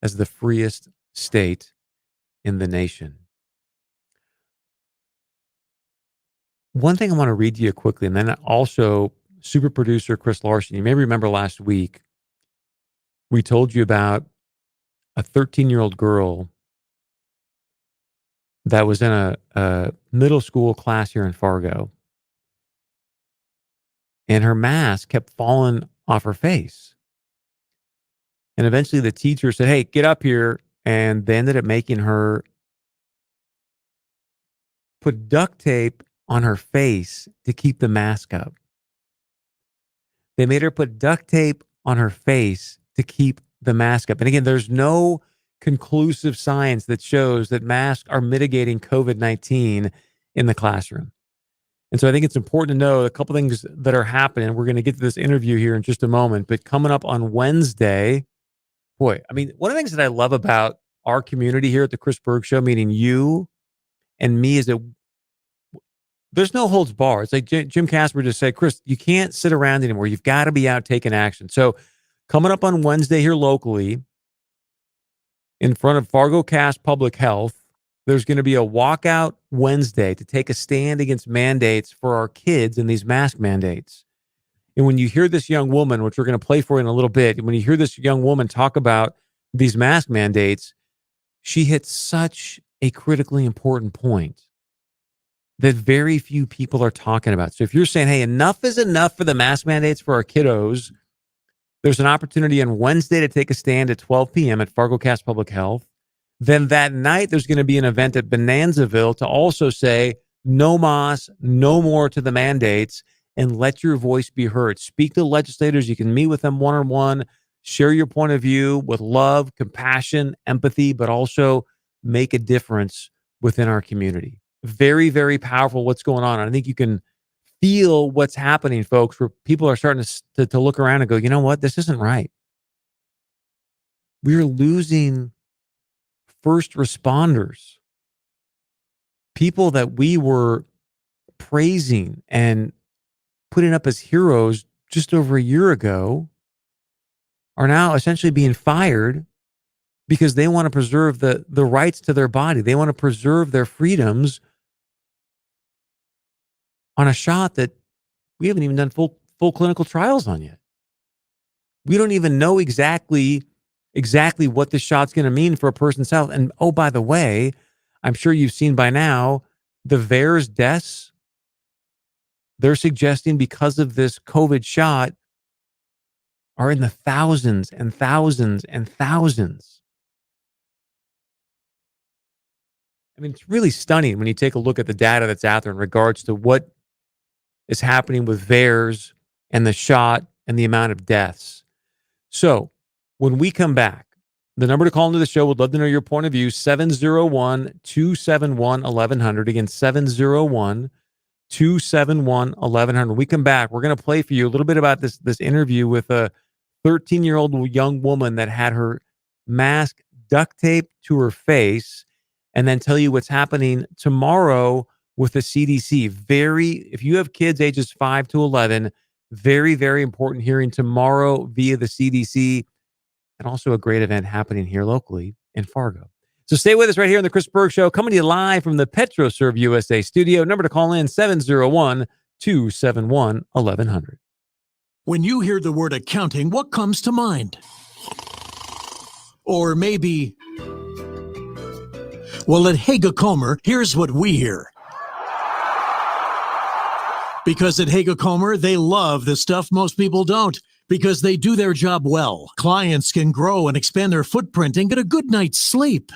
as the freest state in the nation. One thing I want to read to you quickly, and then also super producer Chris Larson. You may remember last week, we told you about a 13-year-old girl that was in a middle school class here in Fargo. And her mask kept falling off her face. And eventually the teacher said, hey, get up here. And they ended up making her put duct tape on her face to keep the mask up. They made her put duct tape on her face to keep the mask up. And again, there's no conclusive science that shows that masks are mitigating COVID-19 in the classroom. And so I think it's important to know a couple things that are happening. We're going to get to this interview here in just a moment, but coming up on Wednesday, boy, I mean, one of the things that I love about our community here at the Chris Berg Show, meaning you and me, is that there's no holds barred. It's like Jim Casper just said, Chris, you can't sit around anymore. You've got to be out taking action. So coming up on Wednesday here locally, in front of Fargo Cast Public Health, there's going to be a walkout Wednesday to take a stand against mandates for our kids and these mask mandates. And when you hear this young woman, which we're going to play for you in a little bit, when you hear this young woman talk about these mask mandates, she hits such a critically important point that very few people are talking about. So if you're saying, hey, enough is enough for the mask mandates for our kiddos, there's an opportunity on Wednesday to take a stand at 12 p.m. at Fargo Cast Public Health. Then that night, there's going to be an event at Bonanzaville to also say, no mas, no more to the mandates, and let your voice be heard. Speak to legislators. You can meet with them one-on-one, share your point of view with love, compassion, empathy, but also make a difference within our community. Very, very powerful what's going on. I think you can feel what's happening, folks, where people are starting to look around and go, you know what? This isn't right. We're losing first responders, people that we were praising and putting up as heroes just over a year ago are now essentially being fired because they want to preserve the rights to their body. They want to preserve their freedoms on a shot that we haven't even done full clinical trials on yet. We don't even know exactly what this shot's going to mean for a person's health. And oh, by the way, I'm sure you've seen by now the VAERS deaths. They're suggesting because of this COVID shot are in the thousands and thousands and thousands. I mean, it's really stunning when you take a look at the data that's out there in regards to what is happening with VAERS and the shot and the amount of deaths. So when we come back, the number to call into the show, would love to know your point of view, 701-271-1100. Again, 701-271-1100. We come back, we're going to play for you a little bit about this interview with a 13-year-old young woman that had her mask duct taped to her face, and then tell you what's happening tomorrow with the CDC. If you have kids ages 5 to 11, very, very important hearing tomorrow via the CDC, and also a great event happening here locally in Fargo. So stay with us right here on the Chris Berg Show, coming to you live from the PetroServe USA studio. Number to call in, 701-271-1100. When you hear the word accounting, what comes to mind? Or maybe, well, at Haga Comer, here's what we hear. Because at Haga Comer, they love the stuff most people don't. Because they do their job well. Clients can grow and expand their footprint and get a good night's sleep.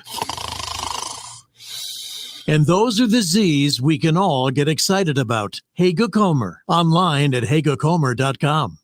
And those are the Z's we can all get excited about. Haga Comer, online at hagacomer.com.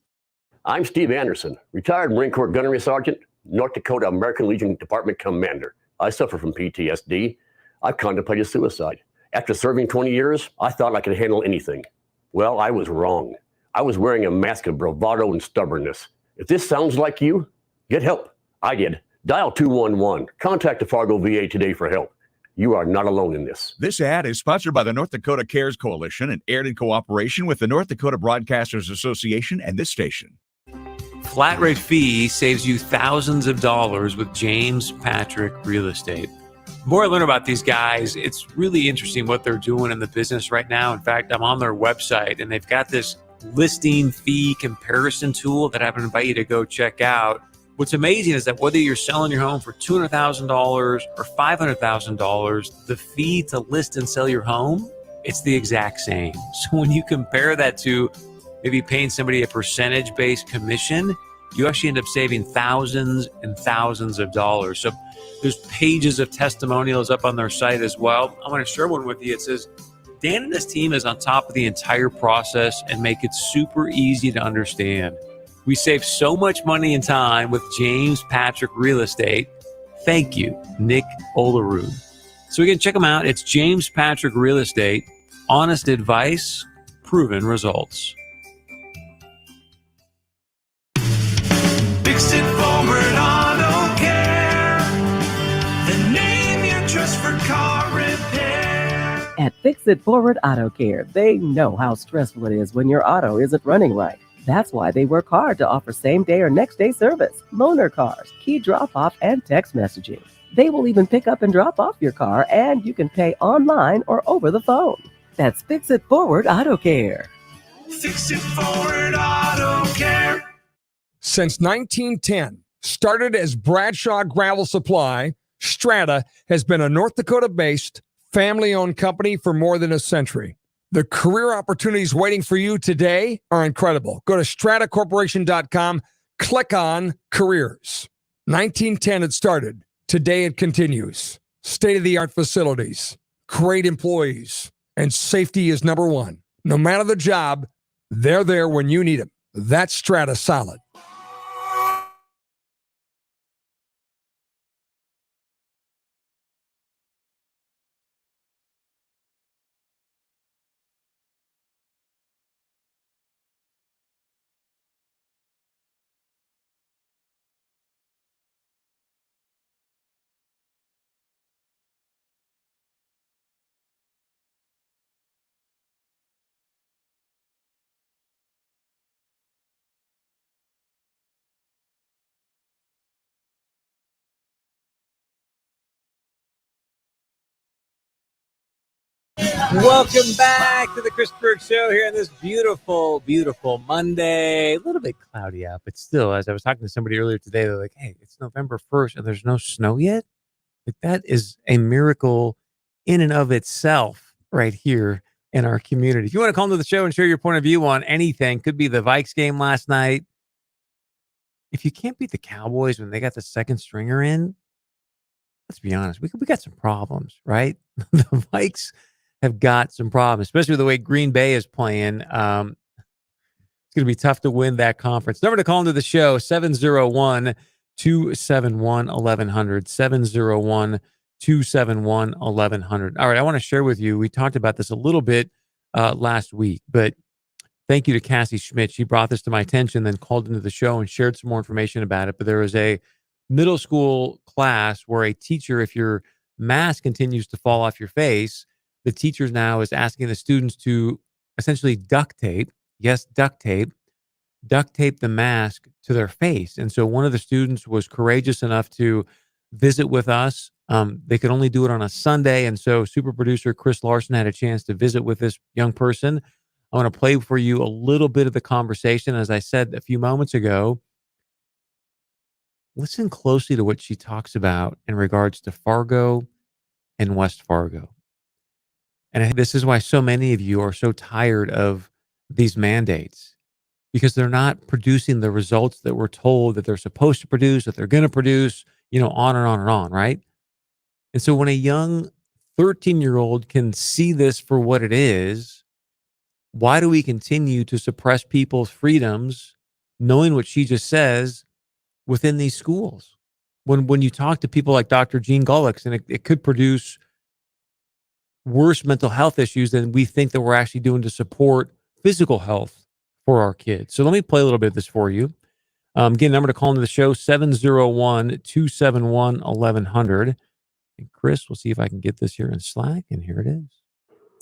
I'm Steve Anderson, retired Marine Corps Gunnery Sergeant, North Dakota American Legion Department Commander. I suffer from PTSD. I've contemplated suicide. After serving 20 years, I thought I could handle anything. Well, I was wrong. I was wearing a mask of bravado and stubbornness. If this sounds like you, get help. I did. Dial 211. Contact the Fargo VA today for help. You are not alone in this. This ad is sponsored by the North Dakota Cares Coalition and aired in cooperation with the North Dakota Broadcasters Association and this station. Flat rate fee saves you thousands of dollars with James Patrick Real Estate. The more I learn about these guys, it's really interesting what they're doing in the business right now. In fact, I'm on their website and they've got this listing fee comparison tool that I would invite you to go check out. What's amazing is that whether you're selling your home for $200,000 or $500,000, the fee to list and sell your home, it's the exact same. So when you compare that to maybe paying somebody a percentage-based commission, you actually end up saving thousands and thousands of dollars. So there's pages of testimonials up on their site as well. I want to share one with you. It says, Dan and his team is on top of the entire process and make it super easy to understand. We save so much money and time with James Patrick Real Estate. Thank you, Nick Olerud. So again, check them out. It's James Patrick Real Estate. Honest advice, proven results. Fix it forward auto care. The name you trust for car repair. At Fix It Forward Auto Care, they know how stressful it is when your auto isn't running right. That's why they work hard to offer same-day or next-day service, loaner cars, key drop-off, and text messaging. They will even pick up and drop off your car, and you can pay online or over the phone. That's Fix It Forward Auto Care. Fix it forward auto care. Since 1910, started as Bradshaw Gravel Supply, Strata has been a North Dakota-based, family-owned company for more than a century. The career opportunities waiting for you today are incredible. Go to stratacorporation.com, click on careers. 1910 it started. Today it continues. State-of-the-art facilities, great employees, and safety is number one. No matter the job, they're there when you need them. That's Strata Solid. Welcome back to the Chris Berg Show here on this beautiful, beautiful Monday. A little bit cloudy out, but still, as I was talking to somebody earlier today, they're like, hey, it's November 1st and there's no snow yet? Like, that is a miracle in and of itself right here in our community. If you want to call into the show and share your point of view on anything, could be the Vikes game last night. If you can't beat the Cowboys when they got the second stringer in, let's be honest, we got some problems, right? The Vikes have got some problems, especially with the way Green Bay is playing. It's going to be tough to win that conference. Number to call into the show, 701-271-1100, 701-271-1100. All right, I want to share with you, we talked about this a little bit last week, but thank you to Cassie Schmidt. She brought this to my attention, then called into the show and shared some more information about it. But there was a middle school class where a teacher, if your mask continues to fall off your face, the teacher now is asking the students to essentially duct tape the mask to their face. And so one of the students was courageous enough to visit with us. They could only do it on a Sunday. And so super producer Chris Larson had a chance to visit with this young person. I want to play for you a little bit of the conversation. As I said a few moments ago, listen closely to what she talks about in regards to Fargo and West Fargo. And I think this is why so many of you are so tired of these mandates, because they're not producing the results that we're told that they're supposed to produce, that they're going to produce, on and on and on, right? And so when a young 13-year-old can see this for what it is, why do we continue to suppress people's freedoms, knowing what she just says, within these schools? When you talk to people like Dr. Jean Gullix, and it could produce worse mental health issues than we think that we're actually doing to support physical health for our kids. So let me play a little bit of this for you. Again, number to call into the show, 701-271-1100. And Chris, we'll see if I can get this here in Slack, and here it is.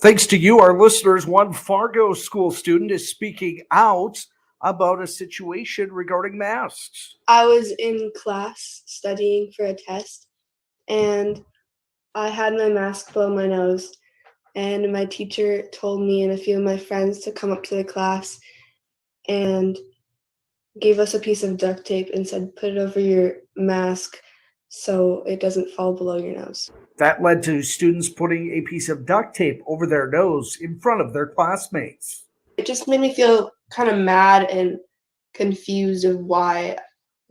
Thanks to you, our listeners, one Fargo school student is speaking out about a situation regarding masks. I was in class studying for a test, and I had my mask below my nose, and my teacher told me and a few of my friends to come up to the class and gave us a piece of duct tape and said, put it over your mask so it doesn't fall below your nose. That led to students putting a piece of duct tape over their nose in front of their classmates. It just made me feel kind of mad and confused of why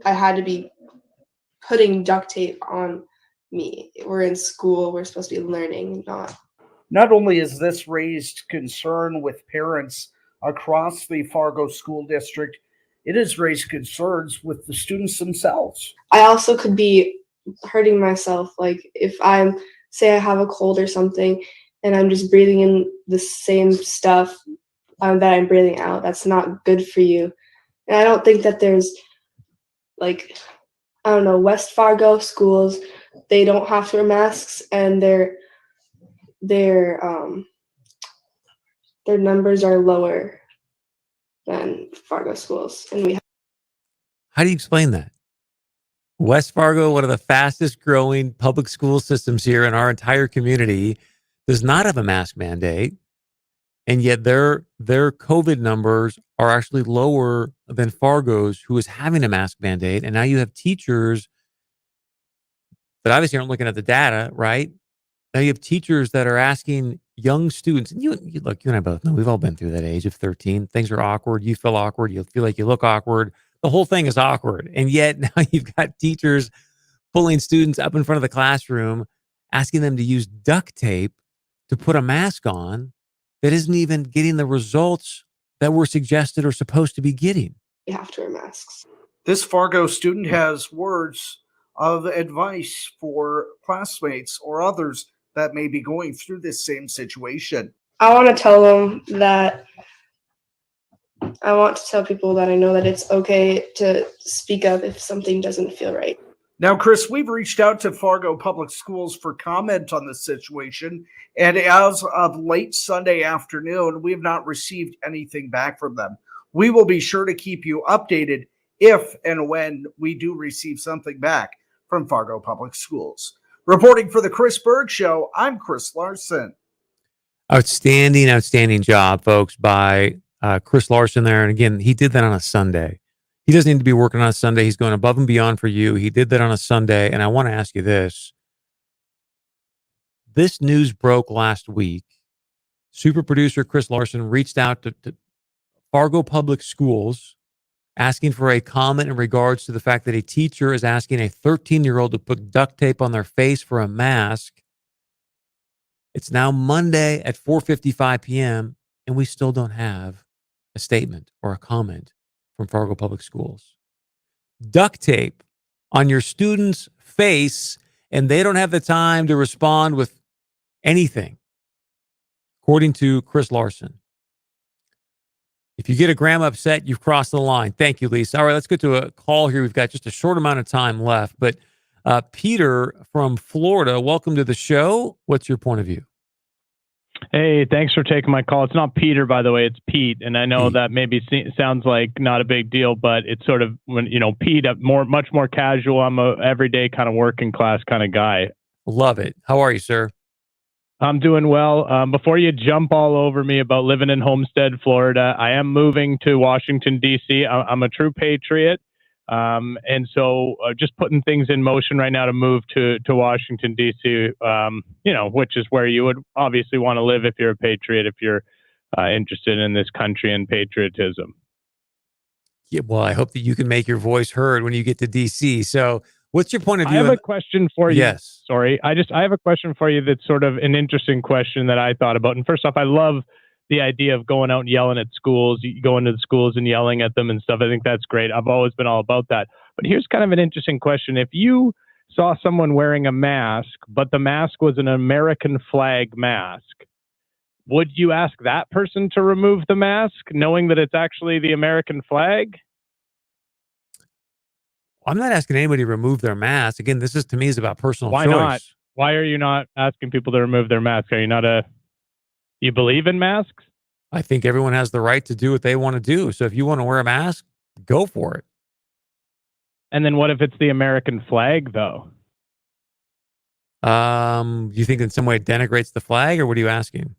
I had to be putting duct tape on me. We're in school, we're supposed to be learning, Not only has this raised concern with parents across the Fargo school district, it has raised concerns with the students themselves. I also could be hurting myself. Like if I have a cold or something and I'm just breathing in the same stuff that I'm breathing out, that's not good for you. And I don't think that there's West Fargo schools, they don't have to wear masks, and their numbers are lower than Fargo schools. And How do you explain that? West Fargo, one of the fastest growing public school systems here in our entire community, does not have a mask mandate. And yet their COVID numbers are actually lower than Fargo's, who is having a mask mandate. And now you have teachers that obviously aren't looking at the data, right? Now you have teachers that are asking young students, and you and I both know, we've all been through that age of 13. Things are awkward. You feel awkward. You feel like you look awkward. The whole thing is awkward. And yet now you've got teachers pulling students up in front of the classroom, asking them to use duct tape to put a mask on that isn't even getting the results that were suggested or supposed to be getting. you have to wear masks. This Fargo student has words of advice for classmates or others that may be going through this same situation. I want to tell people that I know that it's okay to speak up if something doesn't feel right. Now, Chris, we've reached out to Fargo Public Schools for comment on the situation, and as of late Sunday afternoon, we have not received anything back from them. We will be sure to keep you updated if and when we do receive something back from Fargo Public Schools. Reporting for the Chris Berg Show, I'm Chris Larson. Outstanding job, folks, by Chris Larson there. And again, he did that on a Sunday. He doesn't need to be working on a Sunday. He's going above and beyond for you. He did that on a Sunday. And I want to ask you this. This news broke last week. Super producer Chris Larson reached out to Fargo Public Schools asking for a comment in regards to the fact that a teacher is asking a 13-year-old to put duct tape on their face for a mask. It's now Monday at 4:55 p.m., and we still don't have a statement or a comment from Fargo Public Schools. Duct tape on your student's face, and they don't have the time to respond with anything, according to Chris Larson. If you get a gram upset, you've crossed the line. Thank you, Lisa. All right, let's get to a call here. We've got just a short amount of time left. But Peter from Florida, welcome to the show. What's your point of view? Hey, thanks for taking my call. It's not Peter, by the way. It's Pete. And I know that maybe sounds like not a big deal, but it's sort of, when Pete, much more casual. I'm a everyday kind of working class kind of guy. Love it. How are you, sir? I'm doing well. Before you jump all over me about living in Homestead, Florida, I am moving to Washington, D.C. I'm a true patriot. And so just putting things in motion right now to move to Washington, D.C., which is where you would obviously want to live if you're a patriot, if you're interested in this country and patriotism. Yeah, well, I hope that you can make your voice heard when you get to D.C. So what's your point of view? I have a question for you. Yes. Sorry. I have a question for you that's sort of an interesting question that I thought about. And first off, I love the idea of going out and yelling at schools, going to the schools and yelling at them and stuff. I think that's great. I've always been all about that. But here's kind of an interesting question. If you saw someone wearing a mask, but the mask was an American flag mask, would you ask that person to remove the mask, knowing that it's actually the American flag? I'm not asking anybody to remove their mask. Again, this is, to me, is about personal Why choice. not? Why are you not asking people to remove their mask? Are you not you believe in masks? I think everyone has the right to do what they want to do. So if you want to wear a mask, go for it. And then what if it's the American flag, though? You think in some way it denigrates the flag, or what are you asking?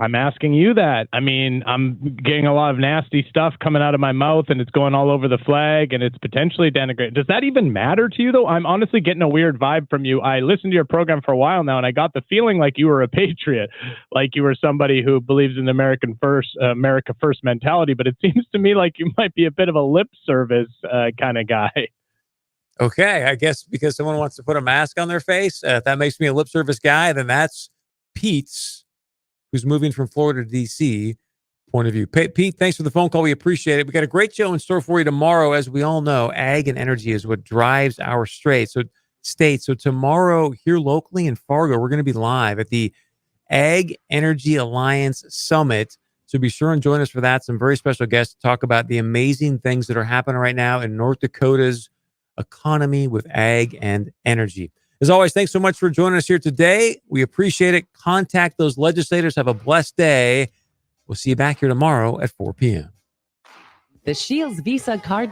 I'm asking you that. I mean, I'm getting a lot of nasty stuff coming out of my mouth, and it's going all over the flag, and it's potentially denigrated. Does that even matter to you, though? I'm honestly getting a weird vibe from you. I listened to your program for a while now, and I got the feeling like you were a patriot, like you were somebody who believes in the America first mentality. But it seems to me like you might be a bit of a lip service kind of guy. Okay, I guess because someone wants to put a mask on their face, if that makes me a lip service guy, then that's Pete's, who's moving from Florida to D.C., point of view. Pete, thanks for the phone call. We appreciate it. We got a great show in store for you tomorrow. As we all know, ag and energy is what drives our state. So tomorrow here locally in Fargo, we're going to be live at the Ag Energy Alliance Summit. So be sure and join us for that. Some very special guests to talk about the amazing things that are happening right now in North Dakota's economy with ag and energy. As always, thanks so much for joining us here today. We appreciate it. Contact those legislators. Have a blessed day. We'll see you back here tomorrow at 4 p.m. The Shields Visa card